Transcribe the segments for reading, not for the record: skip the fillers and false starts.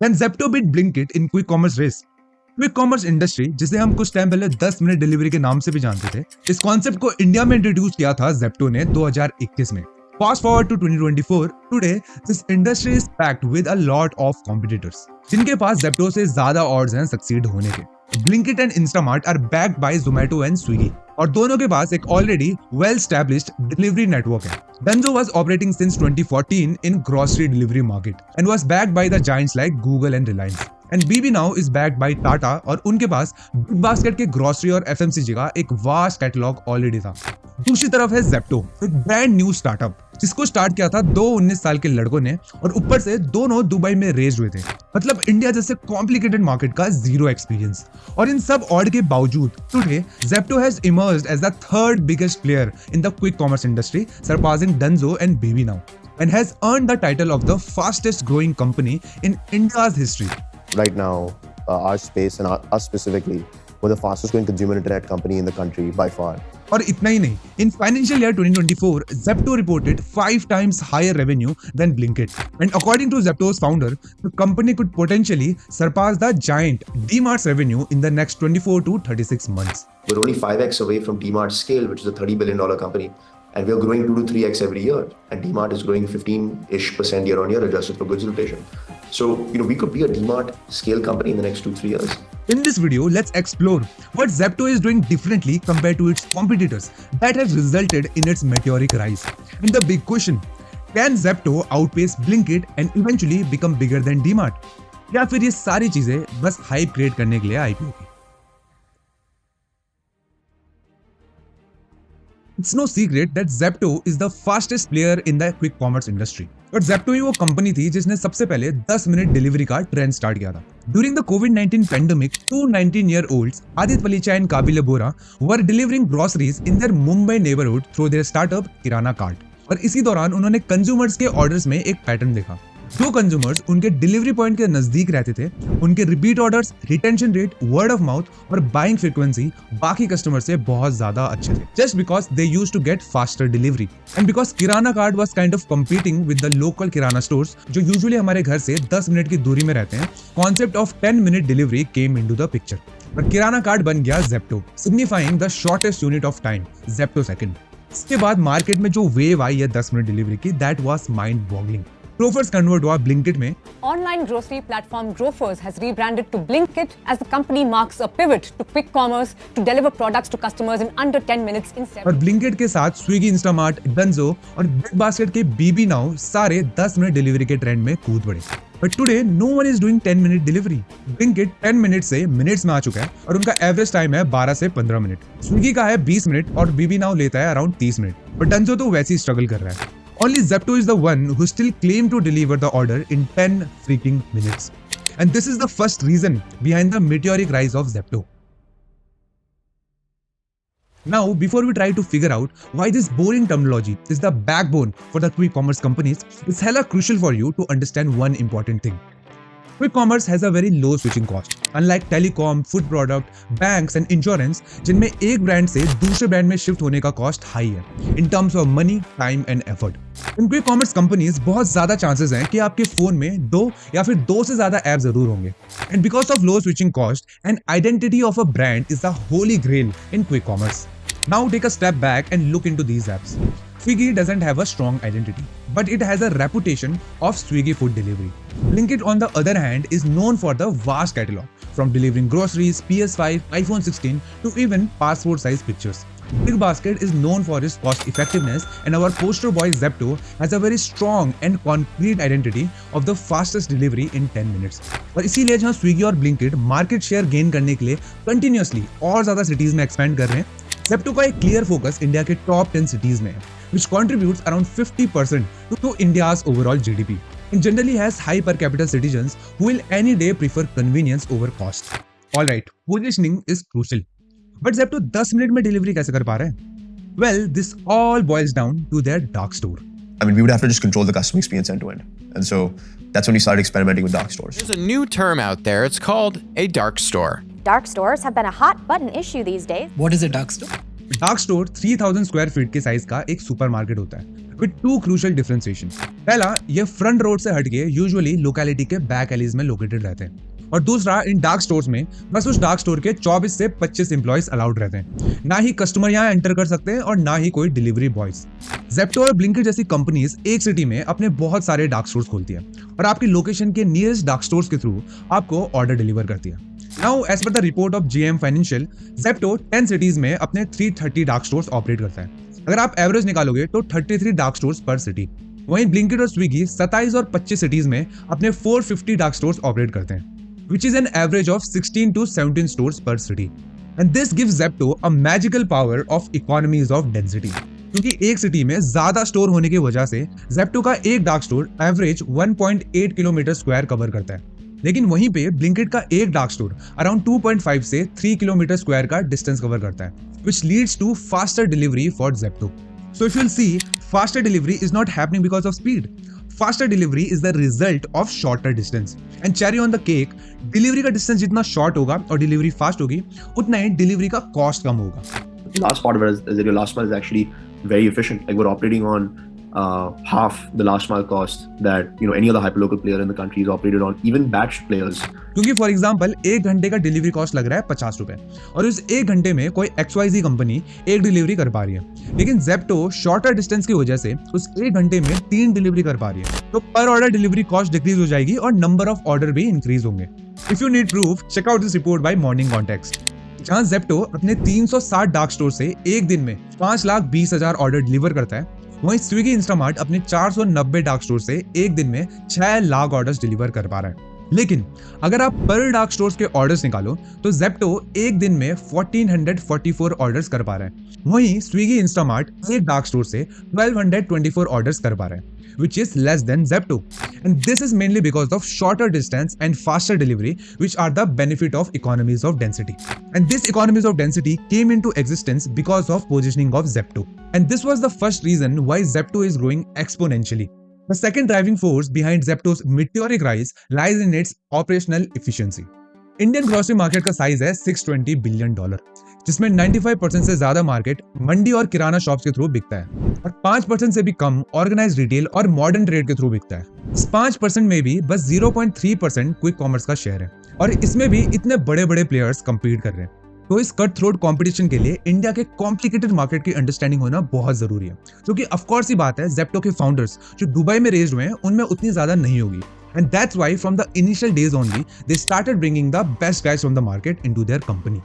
Can Zepto beat Blinkit in quick commerce race? Quick commerce industry, जिसे हम कुछ time पहले 10 मिनट डिलीवरी के नाम से भी जानते थे, इस कॉन्सेप्ट को इंडिया में इंट्रोड्यूस किया था जेप्टो ने 2021 में। Fast forward to 2024, today this industry is packed with a lot of competitors, जिनके पास जेप्टो से ज्यादा odds हैं सक्सीड होने के। Blinkit and Instamart are backed by Zomato and Swiggy, और दोनों के पास एक already well established delivery network है। Dunzo was operating since 2014 in grocery delivery market and was backed by the giants like Google and Reliance. And BB Now is backed by Tata, और उनके पास big basket के grocery और FMCG का एक vast catalogue already था। दूसरी तरफ है जेप्टो, एक ब्रांड न्यू स्टार्टअप जिसको स्टार्ट किया था दो 19 साल के लड़कों ने, और ऊपर से दोनों दुबई में रेज्ड हुए थे। मतलब इंडिया जैसे कॉम्प्लिकेटेड मार्केट का जीरो एक्सपीरियंस। और इन सब ऑड के बावजूद today Zepto has emerged as the third biggest player in the quick commerce industry, surpassing Dunzo and BB Now, and has earned the title of the fastest growing company in India's history. Right now, our space and us specifically, we're the fastest growing consumer internet company in the country by far. और इतना ही नहीं, in financial year 2024, Zepto reported 5 times higher revenue than Blinkit. And according to Zepto's founder, the company could potentially surpass the giant DMart's revenue in the next 24 to 36 months. We're only 5x away from DMart's scale, which is a $30 billion company. And we are growing 2 to 3x every year. And DMart is growing 15-ish% year on year, adjusted for goods inflation. So, we could be a DMart scale company in the next 2-3 years. In this video, let's explore what Zepto is doing differently compared to its competitors that has resulted in its meteoric rise. And the big question, can Zepto outpace Blinkit and eventually become bigger than DMart? या फिर ये सारी चीजें बस hype create करने के लिए IPO की? It's no secret that Zepto is the fastest player in the quick commerce industry. और Zepto ही वो कंपनी थी जिसने सबसे पहले 10 मिनट डिलीवरी का ट्रेंड स्टार्ट किया था। During the COVID-19 pandemic, two 19-year-olds, Adit Palicha and Kabile Bora, were delivering groceries in their Mumbai neighborhood through their startup Kirana Cart. और इसी दौरान उन्होंने कंज्यूमर्स के ऑर्डर्स में एक पैटर्न देखा। जो कंज्यूमर्स उनके डिलीवरी पॉइंट के नजदीक रहते थे, उनके repeat orders, retention rate, word of mouth और बाइंग फ्रीक्वेंसी बाकी कस्टमर से बहुत ज्यादा अच्छे थे, just because they used to get faster delivery. And because Kirana cart was kind of competing with the local kirana stores जो यूजुअली हमारे घर से 10 मिनट की दूरी में रहते हैं, concept of 10 minute delivery came into the picture. और किराना कार्ट बन गया Zepto, signifying the shortest unit of time, Zepto second. इसके बाद मार्केट में जो वेव आई है 10 मिनट डिलीवरी की, that was mind boggling. Grofers convert हुआ Blinkit में। Online grocery platform Grofers has rebranded to Blinkit as the company marks a pivot to quick commerce to deliver products to customers in under 10 minutes in 7. और Blinkit के साथ Swiggy, Instamart, Dunzo और Big Basket के BB Now सारे 10 minute delivery के trend में कूद पड़े। But today no one is doing 10 minute delivery. Blinkit 10 minute से मिनट्स में आ चुका है और उनका एवरेज टाइम है 12 से 15 मिनट। Swiggy का है 20 मिनट और BB Now लेता है अराउंड 30 मिनट। और Dunzo तो वैसे ही स्ट्रगल कर रहा है। Only Zepto is the one who still claim to deliver the order in 10 freaking minutes. And this is the first reason behind the meteoric rise of Zepto. Now, before we try to figure out why this boring terminology is the backbone for the quick commerce companies, it's hella crucial for you to understand one important thing. Quick commerce has a very low switching cost. Unlike telecom, food product, banks and insurance, जिनमें एक brand से दूसरे brand में shift होने का cost high है in terms of money, time and effort. In quick commerce companies बहुत ज्यादा चांसेस हैं कि आपके फोन में 2 या फिर 2 से ज्यादा ऐप जरूर होंगे। And because of low switching cost, an identity of a brand is the holy grail in quick commerce. Now take a step back and look into these apps. Swiggy doesn't have a strong identity, but it has a reputation of Swiggy food delivery. Blinkit, on the other hand, is known for the vast catalog, from delivering groceries, PS5, iPhone 16, to even passport-sized pictures. Big Basket is known for its cost effectiveness, and our poster boy Zepto has a very strong and concrete identity of the fastest delivery in 10 minutes. और इसीलिए जहाँ Swiggy और Blinkit market share gain करने के लिए continuously और ज्यादा cities में एक्सपेंड कर रहे हैं, Zepto का एक क्लियर फोकस इंडिया के टॉप 10 सिटीज में है, which contributes around 50% to India's overall GDP, and generally has high per capita citizens who will any day prefer convenience over cost. Alright, positioning is crucial. But Zepto 10 minute में delivery कैसे कर पा रहे हैं? Well, this all boils down to their dark store. I mean, we would have to just control the customer experience end to end. And so that's when we started experimenting with dark stores. There's a new term out there. It's called a dark store. Dark stores have been a hot button issue these days. What is a dark store? Dark store 3000 square feet के size का एक supermarket होता है। with two crucial differentiation. पहला, ये front road से हटके usually locality के बैक एलीज में लोकेटेड रहते हैं, और दूसरा, इन डार्क स्टोर्स में बस उस डार्क स्टोर के 24 से 25 एम्प्लॉइज अलाउड रहते हैं। ना ही कस्टमर यहाँ एंटर कर सकते हैं और ना ही कोई डिलीवरी बॉयज। ज़ेप्टो और ब्लिंकिट जैसी कंपनीज एक सिटी में अपने बहुत सारे डार्क स्टोर्स खोलती है और आपकी लोकेशन के नियरेस्ट डार्क स्टोर्स के थ्रू आपको ऑर्डर डिलीवर करती है। Now as per the report of GM financial, Zepto 10 cities में अपने 330 डार्क स्टोर्स ऑपरेट करता है। अगर आप एवरेज निकालोगे तो 33 डार्क स्टोर्स पर सिटी। वहीं ब्लिंकिट और स्विगी 27 और 25 सिटीज में अपने 450 डार्क स्टोर्स ऑपरेट करते हैं, which is an average of 16 to 17 stores per city. And this gives Zepto a magical power of economies of density. क्योंकि एक सिटी में ज्यादा स्टोर होने की वजह से Zepto का एक dark store average 1.8 kilometre square cover करता है, लेकिन वहीं पे ब्लिंकिट का एक डार्क स्टोर अराउंड 2.5 से 3 किलोमीटर स्क्वायर का डिस्टेंस कवर करता है, which leads to faster delivery for Zepto. So if you'll see, faster delivery is not happening because of speed. Faster delivery is the result of shorter distance. And cherry on the cake, delivery का distance जितना short होगा और delivery fast होगी, उतना ही delivery का cost कम होगा. The last part of it is that your last mile is actually very efficient. Like we're operating on half the last mile cost that any other hyperlocal player in the country is operated on, even batch players. क्योंकि for example 1 घंटे का delivery cost लग रहा है 50 रुपए और उस 1 घंटे में कोई XYZ कंपनी एक डिलीवरी कर पा रही है, लेकिन Zepto शॉर्टर डिस्टेंस की वजह से उस 1 घंटे में 3 डिलीवरी कर पा रही है, तो पर ऑर्डर डिलीवरी कॉस्ट डिक्रीज हो जाएगी और नंबर ऑफ ऑर्डर भी इंक्रीज होंगे। If you need proof, check out this report by Morning Context, जहां Zepto अपने 360 डार्क स्टोर से एक दिन में 5,20,000 ऑर्डर डिलीवर करता है, वहीं स्विगी इंस्टामार्ट अपने 490 डार्क स्टोर से एक दिन में 6 लाख ऑर्डर्स डिलीवर कर पा रहा है। लेकिन अगर आप पर डार्क स्टोर्स के ऑर्डर्स निकालो तो Zepto एक दिन में 1444 ऑर्डर्स कर पा रहा है, वहीं स्विगी इंस्टामार्ट एक डार्क स्टोर से 1224 ऑर्डर्स कर पा रहा है, which is less than Zepto. And this is mainly because of shorter distance and faster delivery, which are the benefit of economies of density. And this economies of density came into existence because of positioning of Zepto. And this was the first reason why Zepto is growing exponentially. The second driving force behind Zepto's meteoric rise lies in its operational efficiency. Indian grocery market का size है $620 billion, जिसमें 95% से ज्यादा market मंडी और किराना shops के through बिकता है और 5% से भी कम ऑर्गेनाइज्ड रिटेल और मॉडर्न ट्रेड के थ्रू बिकता है। इस 5% में भी बस 0.3% क्विक कॉमर्स का शेयर है और इसमें भी इतने बड़े बड़े प्लेयर्स कंपीट कर रहे हैं। तो इस कट थ्रोट कंपटीशन के लिए इंडिया के कॉम्प्लिकेटेड मार्केट की अंडरस्टैंडिंग होना बहुत जरूरी है, क्योंकि ऑफ कोर्स ही बात है Zepto के फाउंडर्स जो दुबई में रेज्ड हुए हैं उनमें उतनी ज्यादा नहीं होगी। And that's why from the initial days only, they started bringing the best guys from the market into their company.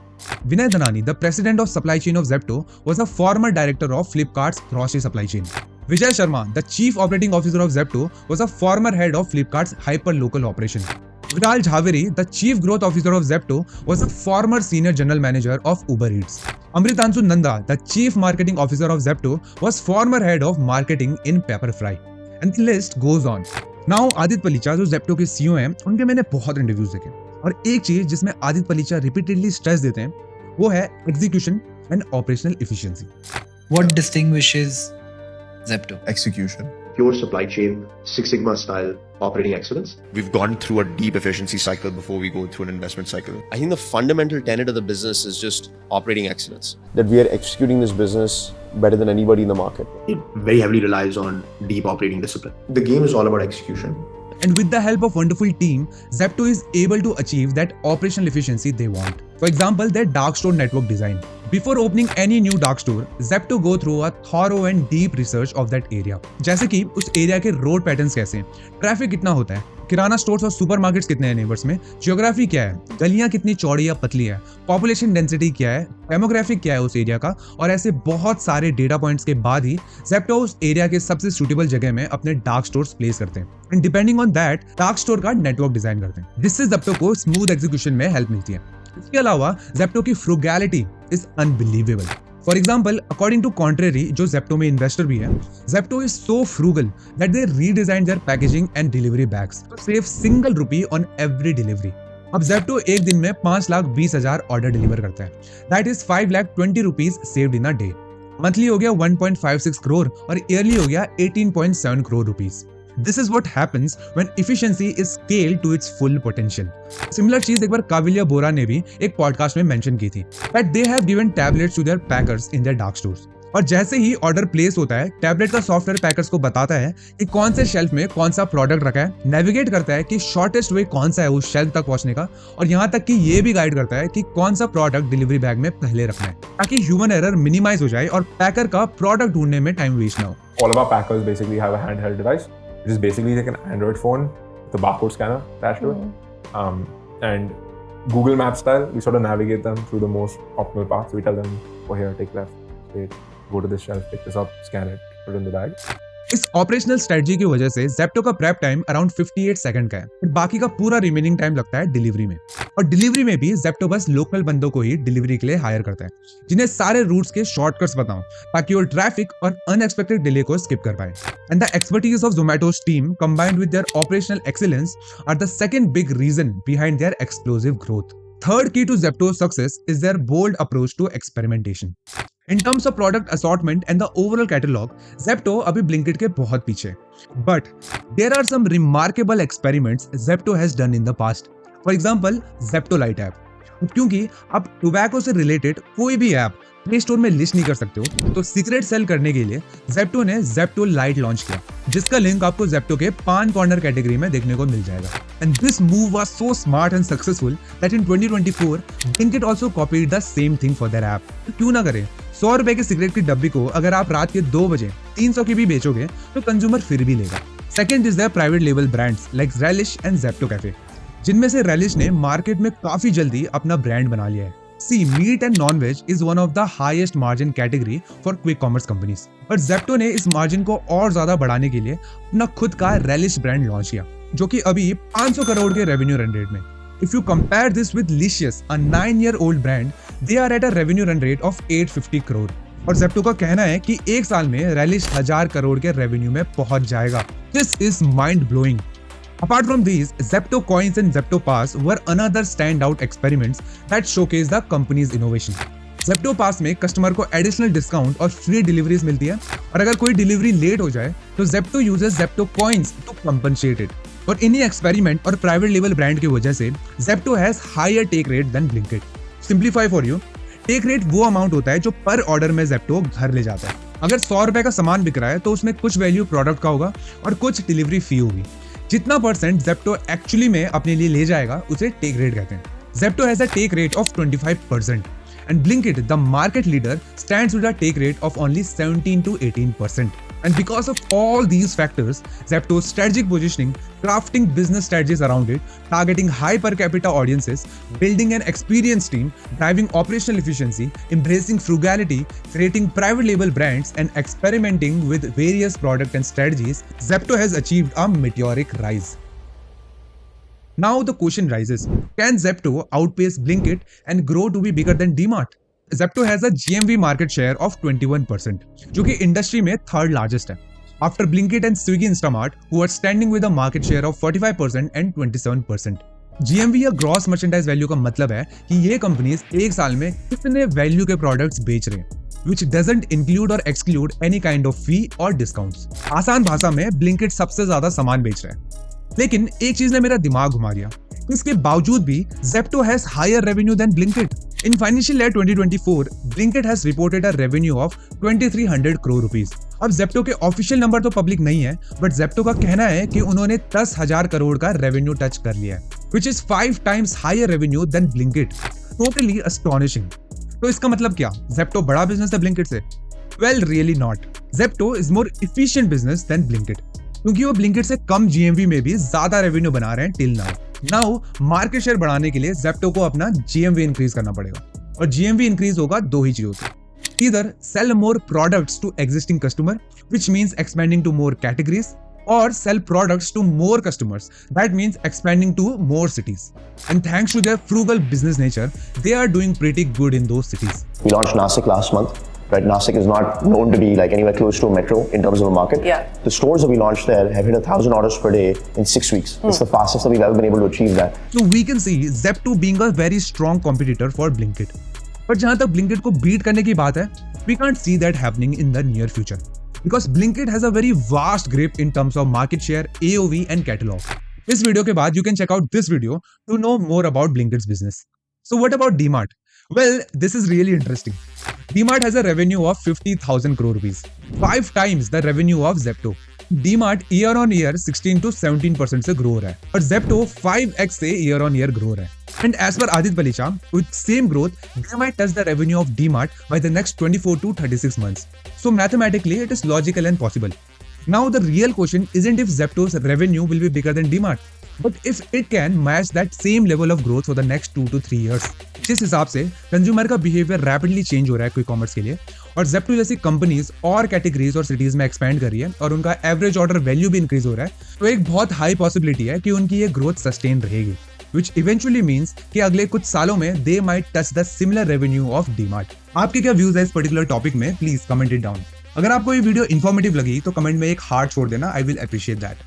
Vinay Dhanani, the president of supply chain of Zepto, was a former director of Flipkart's grocery supply chain. Vijay Sharma, the chief operating officer of Zepto, was a former head of Flipkart's hyper-local operation. Viral Jhaveri, the chief growth officer of Zepto, was a former senior general manager of Uber Eats. Amritanshu Nanda, the chief marketing officer of Zepto, was former head of marketing in Pepperfry. And the list goes on. Now Aditya Palicha जो Zepto के CEO हैं, उनके मैंने बहुत interviews देखे और एक चीज जिसमें आदित्य पलीचा रिपीटेडली स्ट्रेस देते हैं वो है execution and operational efficiency. What distinguishes Zepto? Execution. Pure supply chain, Six Sigma style operating excellence. We've gone through a deep efficiency cycle before we go through an investment cycle. I think the fundamental tenet of the business is just operating excellence. That we are executing this business better than anybody in the market. It very heavily relies on deep operating discipline. The game is all about execution. And with the help of wonderful team, Zepto is able to achieve that operational efficiency they want. For example, their dark store network design. Before opening any new dark store, Zepto go through a thorough and deep research of that area. जैसे कि उस area के road patterns कैसे हैं, traffic कितना होता है, किराना stores और सुपरमार्केट्स कितने हैं नेबर्स में, जियोग्राफी क्या है, गलियां कितनी चौड़ी या पतली है, पॉपुलेशन डेंसिटी क्या है, डेमोग्राफिक क्या है उस एरिया का, और ऐसे बहुत सारे डेटा पॉइंट्स के बाद ही Zepto उस एरिया के सबसे सूटेबल जगह में अपने डार्क स्टोर्स प्लेस करते हैं and depending on that dark store का नेटवर्क डिजाइन करते हैं, जिससे Zepto को स्मूथ एग्जीक्यूशन में हेल्प मिलती है। इसके अलावा Zepto की frugality is unbelievable. For example, according to Contrary जो Zepto में इन्वेस्टर भी है, Zepto is so frugal that they redesigned their packaging and delivery bags to save single rupee on every delivery. अब Zepto एक दिन में 5,20,000 order deliver करता है, that is 5,20,000 rupees saved in a day. Monthly हो गया 1.56 करोड़ और ईयरली हो गया 18.7 crore rupees. This is what happens when efficiency is scaled to its full potential. Similar चीज एक बार काविलिया बोरा ने भी एक पॉडकास्ट में मेंशन की थी, that they have given tablets to their packers in their dark stores. और जैसे ही ऑर्डर प्लेस होता है, टैबलेट का सॉफ्टवेयर पैकर्स को बताता है कि कौन से शेल्फ में कौन सा प्रोडक्ट रखा है, नेविगेट करता है कि शॉर्टेस्ट वे कौन सा है उस शेल्फ तक पहुंचने का, और यहाँ तक कि ये भी गाइड करता है कि कौन सा प्रोडक्ट डिलीवरी बैग में पहले रखना है, ताकि ह्यूमन एरर मिनिमाइज हो जाए और पैकर का प्रोडक्ट ढूंढने में टाइम वेस्ट ना हो। All of our packers basically have a handheld device, which is basically like an Android phone with a barcode scanner attached to it. And Google Maps style, we sort of navigate them through the most optimal paths. We tell them, go here, take left, straight, go to this shelf, pick this up, scan it, put it in the bag. इस operational strategy की वजह से Zepto का prep time around 58 second का है, और बाकी का पूरा रिमेनिंग टाइम लगता है डिलीवरी में। और डिलीवरी में भी Zepto बस लोकल बंदों को ही डिलीवरी के लिए हायर करता है, जिन्हें सारे रूट्स के शॉर्टकट्स बताओ ताकि वो ट्रैफिक और अनएक्सपेक्टेड डिले को स्किप कर पाए। And the expertise of Zomato's team combined with their operational excellence are the second big reason behind their explosive growth. Third key to Zepto's success is their bold approach to experimentation. In terms of product assortment and the overall catalog, Zepto अभी Blinkit के बहुत पीछे। But there are some remarkable experiments Zepto has done in the past. For example, Zepto Lite app. क्योंकि आप tobacco से related कोई भी app play store में लिस्ट नहीं कर सकते हो, तो सीक्रेट सेल करने के लिए Zepto ने Zepto Lite लॉन्च किया, जिसका लिंक आपको Zepto के पान कॉर्नर कैटेगरी में देखने को मिल जाएगा। And this move was so smart and successful that in 2024 Blinkit also copied the same thing for their app. क्यों ना करें? 100 रुपए की सिगरेट की डब्बी को अगर आप रात के 2 बजे 300 की भी बेचोगे तो कंज्यूमर फिर भी लेगा। Second is the private label brands like Relish and Zepto Cafe, जिनमें से Relish ने मार्केट में काफी जल्दी अपना ब्रांड बना लिया है। See, meat and non-veg is one of the highest margin category for quick commerce companies. पर Zepto ने इस मार्जिन को और ज्यादा बढ़ाने के लिए अपना खुद का Relish ब्रांड लॉन्च किया, जो कि अभी 500 करोड़ के रेवेन्यू रन रेट में। If you compare this with Licious, a 9-year-old brand, they are at a revenue run rate of 850 crore. और Zepto का कहना है कि एक साल में Relish 1000 करोड़ के रेवेन्यू में पहुंच जाएगा। This is mind blowing. Apart from these, Zepto Coins and Zepto Pass were another standout experiments that showcase the company's innovation. Zepto Pass में कस्टमर को एडिशनल डिस्काउंट और फ्री डिलीवरीज मिलती है, और अगर कोई डिलीवरी लेट हो जाए तो Zepto uses Zepto Coins to compensate it. और इन्हीं एक्सपेरिमेंट और प्राइवेट लेवल ब्रांड की वजह से Zepto has higher take rate than Blinkit. Simplify for you, take rate वो अमाउंट होता है जो पर ऑर्डर में Zepto घर ले जाता है। अगर 100 रुपए का सामान बिक रहा है तो उसमें कुछ वैल्यू प्रोडक्ट का होगा और कुछ डिलीवरी फी होगी। जितना परसेंट Zepto एक्चुअली में अपने लिए ले जाएगा उसे टेक रेट कहते हैं। Zepto has a take rate of 25%, and Blinkit, the market leader, stands with a take rate of only 17 to 18%. And because of all these factors, Zepto's strategic positioning, crafting business strategies around it, targeting high per capita audiences, building an experienced team, driving operational efficiency, embracing frugality, creating private label brands, and experimenting with various product and strategies, Zepto has achieved a meteoric rise. Now the question rises, can Zepto outpace Blinkit and grow to be bigger than DMart? Zepto has a GMV market share of 21%, जो कि industry में third largest है, after Blinkit and Swiggy Instamart, who are standing with a market share of 45% and 27%. GMV या gross merchandise value का मतलब है कि ये कंपनीज एक साल में कितने वैल्यू के प्रोडक्ट्स बेच रहे हैं, which doesn't include or exclude any kind of fee or discounts. आसान भाषा में Blinkit सबसे ज्यादा सामान बेच रहा है। लेकिन एक चीज ने मेरा दिमाग घुमा दिया, इसके बावजूद भी Zepto has higher revenue than Blinkit. In financial year 2024, Blinkit has reported a revenue of 2300 crore rupees. अब Zepto के ऑफिशियल नंबर तो पब्लिक नहीं है, बट Zepto का कहना है कि उन्होंने 10,000 करोड़ का रेवेन्यू टच कर लिया है, which is 5 times higher revenue than Blinkit. Totally astonishing. तो इसका मतलब क्या? Zepto बड़ा बिजनेस है Blinkit से? Well, really not. Zepto is more efficient business than Blinkit. क्योंकि वो Blinkit से कम GMV में भी ज्यादा रेवेन्यू बना रहे हैं टिल नाउ मार्केट शेयर बढ़ाने के लिए Zepto को अपना GMV इंक्रीज करना पड़ेगा, और GMV इंक्रीज होगा दो ही चीजों से, either sell more products to existing customer, which means expanding to more categories, or sell products to more customers, that means expanding to more cities. And thanks to their frugal business nature, they are doing pretty good in those cities. We launched Nasik last month. Right, Nasik is not known to be like anywhere close to a metro in terms of a market. Yeah. The stores that we launched there have hit 1,000 orders per day in 6 weeks. It's the fastest that we've ever been able to achieve that. So we can see Zepto being a very strong competitor for Blinkit. But जहाँ तक Blinkit को beat करने की बात है, we can't see that happening in the near future. Because Blinkit has a very vast grip in terms of market share, AOV and catalog. इस video के बाद you can check out this video to know more about Blinkit's business. So what about DMart? Well, this is really interesting. DMart has a revenue of 50,000 crore rupees, 5 times the revenue of Zepto. DMart year on year 16 to 17% से grow हो रहा है और Zepto 5x से year on year grow हो रहा है. And as per Adit Balicha, with same growth, they might touch the revenue of DMart by the next 24 to 36 months. So mathematically, it is logical and possible. Now the real question isn't if Zepto's revenue will be bigger than DMart, but if it can match that same level of growth for the next 2 to 3 years. जिस हिसाब से consumer का behaviour rapidly change हो रहा है quick commerce के लिए और Zepto जैसी कंपनीज और कैटेगरीज और सिटीज में एक्सपेंड कर रही है और उनका एवरेज ऑर्डर वैल्यू भी इंक्रीज हो रहा है, तो एक बहुत हाई पॉसिबिलिटी है कि उनकी ये ग्रोथ सस्टेन रहेगी, which eventually means कि अगले कुछ सालों में they might touch the similar revenue of DMart. आपके क्या व्यूज है इस पर्टिकुलर टॉपिक में, प्लीज कमेंट इट डाउन. अगर आपको ये वीडियो इन्फॉर्मेटिव लगी तो कमेंट में एक हार्ट छोड़ देना, आई विल अप्रिशिएट दैट.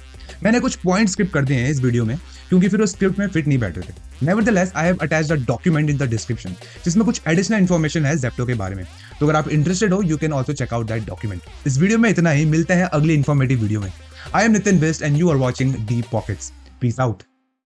मैंने कुछ पॉइंट स्किप कर दिए हैं इस वीडियो में क्योंकि फिर वो स्क्रिप्ट में फिट नहीं बैठ रहे थे. Nevertheless I have attached a document in the description जिसमें कुछ एडिशनल इन्फॉर्मेशन है Zepto के बारे में, तो अगर आप इंटरेस्टेड हो you can also check out that document. इस वीडियो में इतना ही, मिलते हैं अगली इन्फॉर्मेटिव वीडियो में. I am Nitin Bisht and you are watching Deep Pockets. Peace out.